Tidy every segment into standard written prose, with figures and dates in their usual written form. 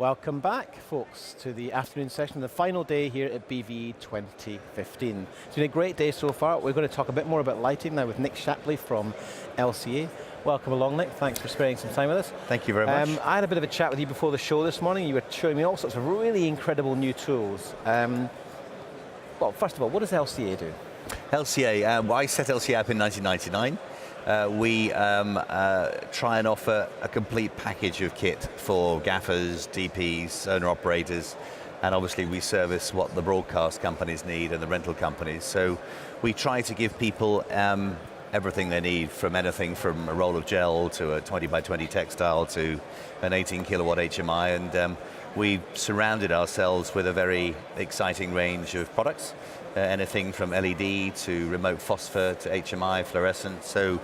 Welcome back, folks, to the afternoon session, the final day here at BVE 2015. It's been a great day so far. We're going to talk a bit more about lighting now with Nick Shapley from LCA. Welcome along, Nick. Thanks for sparing some time with us. Thank you very much. I had a bit of a chat with you before the show this morning. You were showing me all sorts of really incredible new tools. Well, first of all, what does LCA do? LCA, I set LCA up in 1999. We try and offer a complete package of kit for gaffers, DPs, owner operators, and obviously we service what the broadcast companies need and the rental companies. So we try to give people everything they need, from anything from a roll of gel to a 20 by 20 textile to an 18 kilowatt HMI, and we've surrounded ourselves with a very exciting range of products. Anything from LED to remote phosphor to HMI, fluorescent. So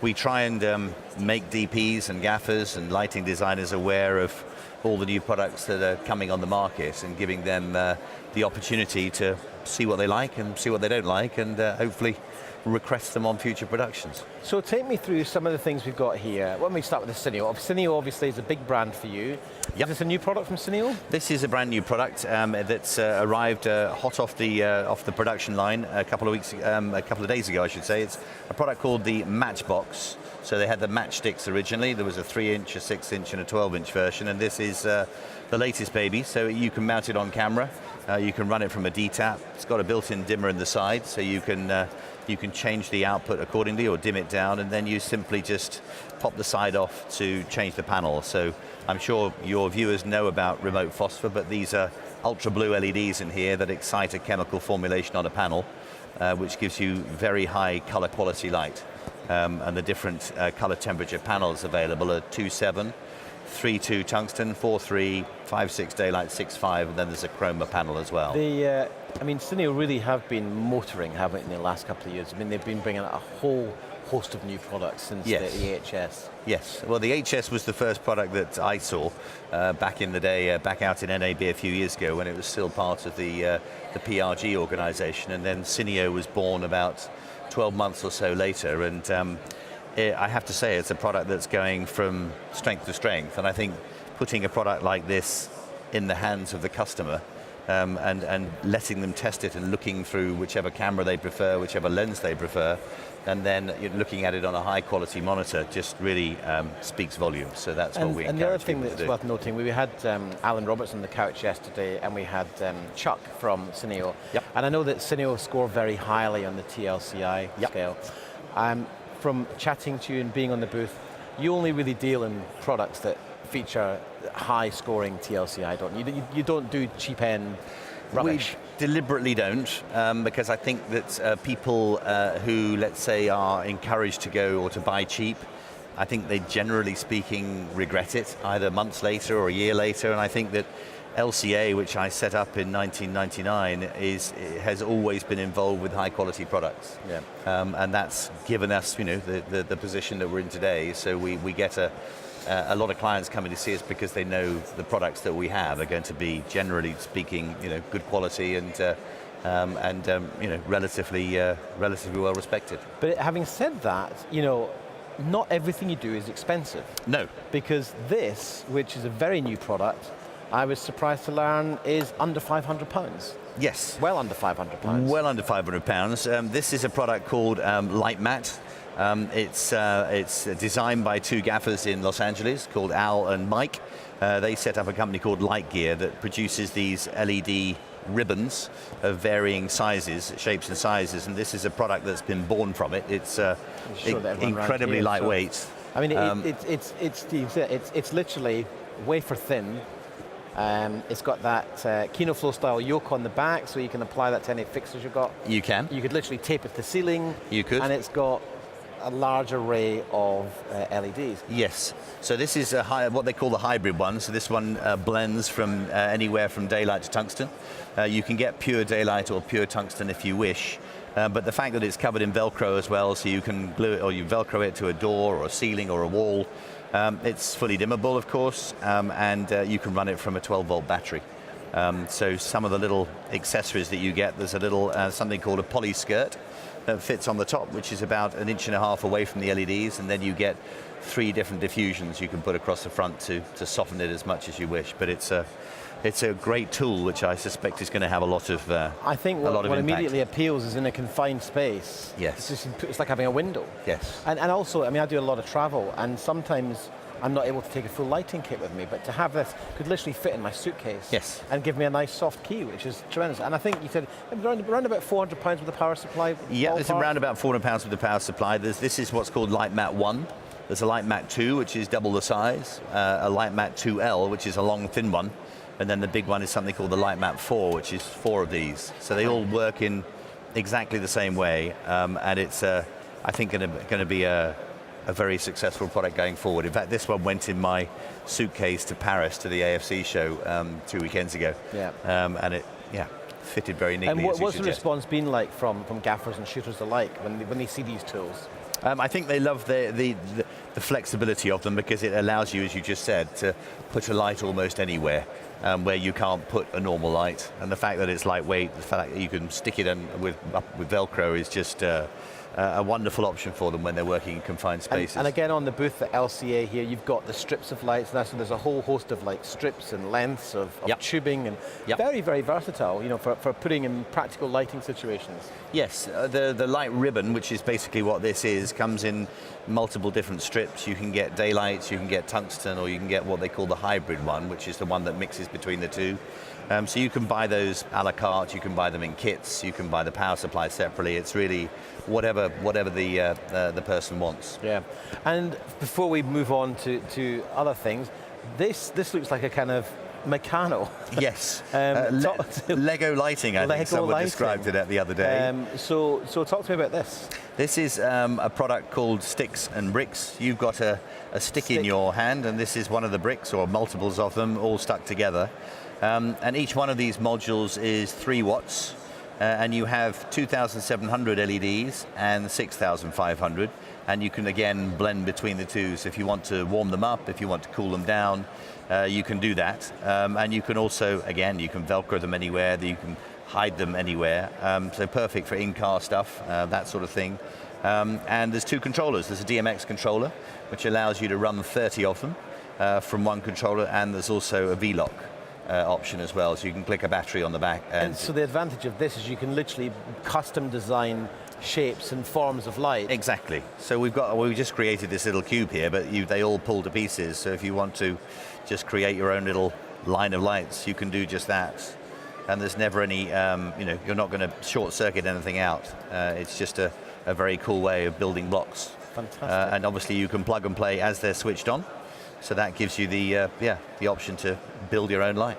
we try and make DPs and gaffers and lighting designers aware of all the new products that are coming on the market and giving them the opportunity to see what they like and see what they don't like, and hopefully request them on future productions. So take me through some of the things we've got here. When we start with the Cineo. Cineo obviously is a big brand for you. Yep. Is this a new product from Cineo? This is a brand new product that's arrived hot off the production line a couple of days ago, I should say. It's a product called the Matchbox. So they had the matchsticks originally. There was a 3-inch, a 6-inch, and a 12-inch version, and this is the latest baby. So you can mount it on camera. You can run it from a D-tap. It's got a built-in dimmer in the side, so you can change the output accordingly or dim it down, and then you simply just pop the side off to change the panel. So I'm sure your viewers know about remote phosphor, but these are ultra blue LEDs in here that excite a chemical formulation on a panel, which gives you very high color quality light. And the different color temperature panels available are 2.7, 3.2 tungsten, 4.3, 5.6 daylight, 6.5, and then there's a chroma panel as well. I mean, Cineo really have been motoring, haven't they, in the last couple of years? I mean, they've been bringing out a whole host of new products since the HS. Yes, well, the HS was the first product that I saw back in the day, back out in NAB a few years ago when it was still part of the PRG organization, and then Cineo was born about 12 months or so later, and I have to say it's a product that's going from strength to strength, and I think putting a product like this in the hands of the customer and letting them test it and looking through whichever camera they prefer, whichever lens they prefer, and then looking at it on a high quality monitor just really speaks volumes. So that's what we encourage people to do. And the other thing that's worth noting, we had Alan Roberts on the couch yesterday, and we had Chuck from Cineo. Yep. And I know that Cineo score very highly on the TLCI scale. From chatting to you and being on the booth, you only really deal in products that feature high scoring TLCI, don't you? You don't do cheap end rubbish. We deliberately don't, because I think that people who, let's say, are encouraged to go or to buy cheap, I think they, generally speaking, regret it either months later or a year later. And I think that LCA, which I set up in 1999, has always been involved with high quality products. Yeah. And that's given us, the position that we're in today. So we get a lot of clients coming to see us because they know the products that we have are going to be, generally speaking, good quality and relatively well respected. But having said that, not everything you do is expensive. No. Because this, which is a very new product, I was surprised to learn is under £500. Yes. Well under £500. Well under £500. This is a product called Light Matte. It's designed by two gaffers in Los Angeles called Al and Mike. They set up a company called Light Gear that produces these LED ribbons of varying sizes, shapes and sizes, and this is a product that's been born from it. It's incredibly lightweight. So, I mean, it's literally wafer thin. It's got that Kino Flow style yoke on the back, so you can apply that to any fixtures you've got. You can. You could literally tape it to the ceiling. You could. And it's got a large array of LEDs. Yes. So this is what they call the hybrid one. So this one blends from anywhere from daylight to tungsten. You can get pure daylight or pure tungsten if you wish. But the fact that it's covered in Velcro as well, so you can glue it or you Velcro it to a door or a ceiling or a wall. It's fully dimmable, of course, and you can run it from a 12-volt battery. So some of the little accessories that you get, there's a little something called a poly skirt, that fits on the top, which is about 1.5 inches away from the LEDs, and then you get 3 different diffusions you can put across the front to soften it as much as you wish. But it's a great tool, which I suspect is going to have a lot of I think what immediately appeals is in a confined space. Yes. It's like having a window. Yes. And also, I mean, I do a lot of travel, and sometimes I'm not able to take a full lighting kit with me, but to have this could literally fit in my suitcase. Yes. And give me a nice soft key, which is tremendous. And I think you said around about £400 with the power supply. Yeah, it's around about £400 with the power supply. This is what's called Light Mat 1. There's a Light Mat 2, which is double the size, a Light Mat 2L, which is a long, thin one, and then the big one is something called the Light Mat 4, which is 4 of these. So they all work in exactly the same way, and it's, I think, going to be a very successful product going forward. In fact, this one went in my suitcase to Paris to the AFC show 2 weekends ago. Yeah. And it, fitted very neatly. And what's the response been like from gaffers and shooters alike when they see these tools? I think they love the flexibility of them, because it allows you, as you just said, to put a light almost anywhere where you can't put a normal light. And the fact that it's lightweight, the fact that you can stick it in with Velcro is just a wonderful option for them when they're working in confined spaces. And again, on the booth at LCA here, you've got the strips of lights now, so there's a whole host of like strips and lengths of tubing, and very, very versatile, you know, for putting in practical lighting situations. Yes, the light ribbon, which is basically what this is, comes in multiple different strips. You can get daylights, you can get tungsten, or you can get what they call the hybrid one, which is the one that mixes between the two. So you can buy those a la carte, you can buy them in kits, you can buy the power supply separately. It's really whatever the person wants. Yeah, and before we move on to other things, this looks like a kind of Meccano. Yes, Lego lighting, I think someone described it the other day. So talk to me about this. This is a product called Sticks and Bricks. You've got a stick in your hand, and this is one of the bricks, or multiples of them, all stuck together. And each one of these modules is 3 watts, and you have 2,700 LEDs and 6,500, and you can again blend between the two. So if you want to warm them up, if you want to cool them down, you can do that. And you can also, again, you can Velcro them anywhere, you can hide them anywhere. So perfect for in-car stuff, that sort of thing. And there's 2 controllers. There's a DMX controller, which allows you to run 30 of them from one controller, and there's also a V-lock option as well, so you can click a battery on the back. And so the advantage of this is you can literally custom design shapes and forms of light. Exactly. So we've just created this little cube here, but they all pull to pieces. So if you want to just create your own little line of lights, you can do just that. And there's never any, you're not going to short circuit anything out. It's just a very cool way of building blocks. Fantastic. And obviously you can plug and play as they're switched on. So that gives you the option to build your own light.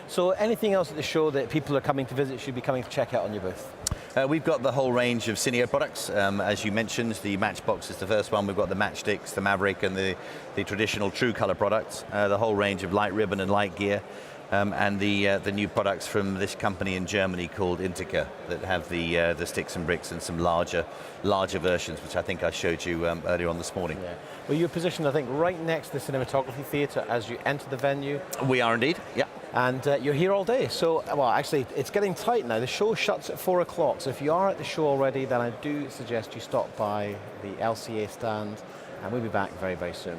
So anything else at the show that people are coming to visit should be coming to check out on your booth? We've got the whole range of Cineo products. As you mentioned, the Matchbox is the first one. We've got the Matchsticks, the Maverick, and the traditional True Color products. The whole range of light ribbon and light gear. And the new products from this company in Germany called Intica that have the sticks and bricks and some larger versions, which I think I showed you earlier on this morning. Yeah. Well, you're positioned, I think, right next to the cinematography theatre as you enter the venue. We are indeed, yeah. And you're here all day. So, well, actually, it's getting tight now. The show shuts at 4 o'clock. So if you are at the show already, then I do suggest you stop by the LCA stand, and we'll be back very, very soon.